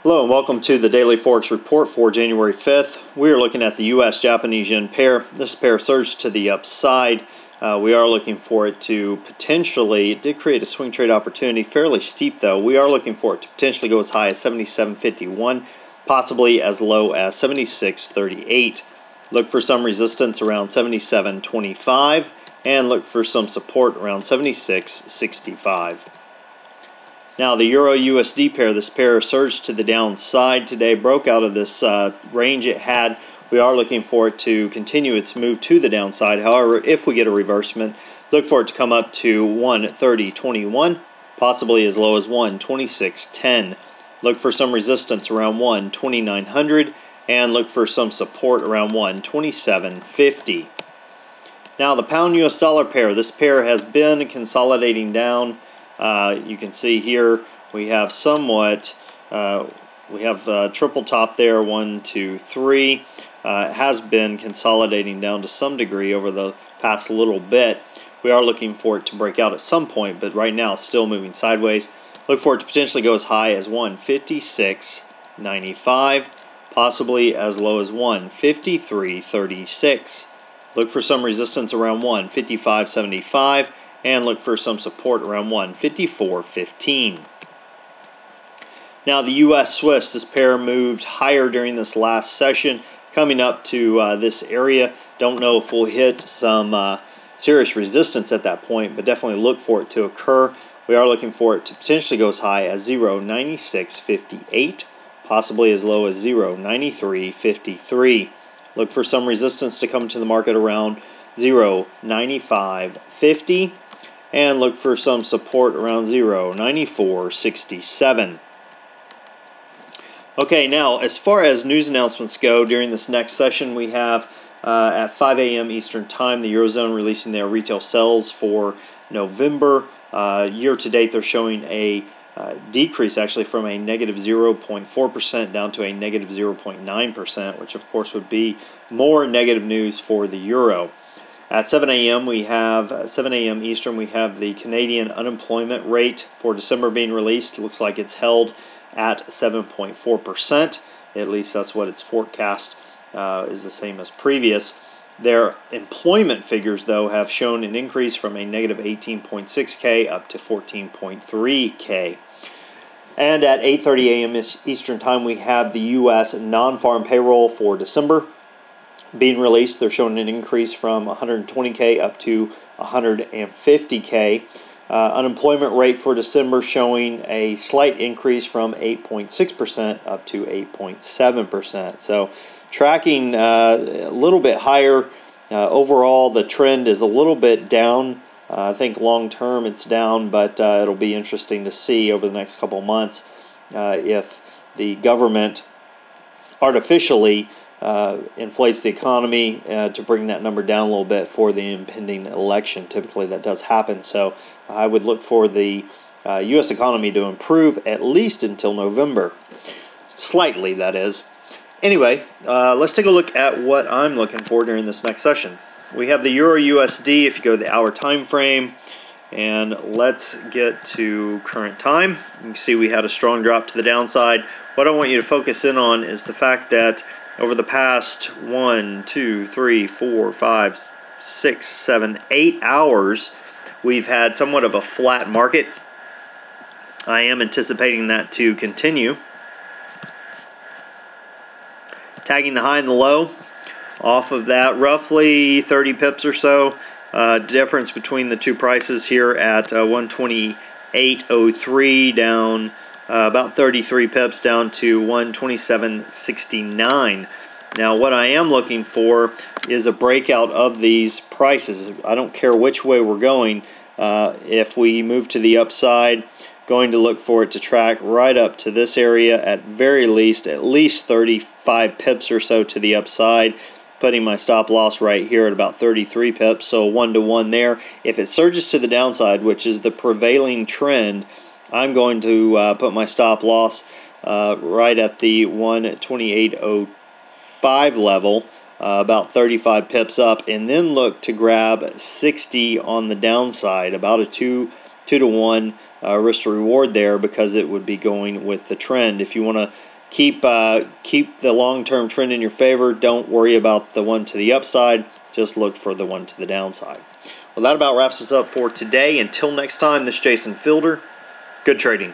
Hello and welcome to the Daily Forex Report for January 5th. We are looking at the US-Japanese yen pair. This pair surged to the upside. We are looking for it to potentially, it did create a swing trade opportunity, fairly steep though. We are looking for it to potentially go as high as 77.51, possibly as low as 76.38. Look for some resistance around 77.25 and look for some support around 76.65. Now the Euro-USD pair, this pair surged to the downside today, broke out of this range it had. We are looking for it to continue its move to the downside. However, if we get a reversement, look for it to come up to 130.21, possibly as low as 126.10. Look for some resistance around 12900 and look for some support around 127.50. Now the pound US dollar pair, this pair has been consolidating down. You can see here we have somewhat, triple top there, 1, 2, 3. It has been consolidating down to some degree over the past little bit. We are looking for it to break out at some point, but right now it's still moving sideways. Look for it to potentially go as high as 156.95, possibly as low as 153.36. Look for some resistance around 155.75. and look for some support around 154.15. Now the US Swiss, this pair moved higher during this last session, coming up to this area. Don't know if we'll hit some serious resistance at that point, but definitely look for it to occur. We are looking for it to potentially go as high as 0.9658, possibly as low as 0.9353. Look for some resistance to come to the market around 0.9550. and look for some support around 0.9467. Okay, now as far as news announcements go, during this next session we have at 5 a.m. Eastern Time, the Eurozone releasing their retail sales for November. Year to date they're showing a decrease actually from a negative 0.4% down to a negative 0.9%, which of course would be more negative news for the euro. At 7 a.m. Eastern, we have the Canadian unemployment rate for December being released. It looks like it's held at 7.4%. At least that's what its forecast is the same as previous. Their employment figures, though, have shown an increase from a negative 18.6K up to 14.3K. And at 8:30 a.m. Eastern Time, we have the U.S. non-farm payroll for December being released. They're showing an increase from 120K up to 150K. Unemployment rate for December showing a slight increase from 8.6% up to 8.7%. So tracking a little bit higher. Overall, the trend is a little bit down. I think long term it's down, but it'll be interesting to see over the next couple of months if the government artificially inflates the economy to bring that number down a little bit for the impending election. Typically that does happen, so I would look for the U.S. economy to improve at least until November. Slightly, that is. Anyway, let's take a look at what I'm looking for during this next session. We have the Euro-USD, if you go to the hour time frame, and let's get to current time. You can see we had a strong drop to the downside. What I want you to focus in on is the fact that over the past 1, 2, 3, 4, 5, 6, 7, 8 hours, we've had somewhat of a flat market. I am anticipating that to continue. Tagging the high and the low. Off of that, roughly 30 pips or so. Difference between the two prices here at 128.03 down about 33 pips down to 127.69. Now what I am looking for is a breakout of these prices. I don't care which way we're going. If we move to the upside, going to look for it to track right up to this area at very least, at least 35 pips or so to the upside. Putting my stop loss right here at about 33 pips, so 1-to-1 there. If it surges to the downside, which is the prevailing trend, I'm going to put my stop loss right at the 128.05 level, about 35 pips up, and then look to grab 60 on the downside, about a 2-to-1 risk to reward there, because it would be going with the trend. If you want to keep the long-term trend in your favor. Don't worry about the one to the upside. Just look for the one to the downside. Well, that about wraps us up for today. Until next time, this is Jason Fielder. Good trading.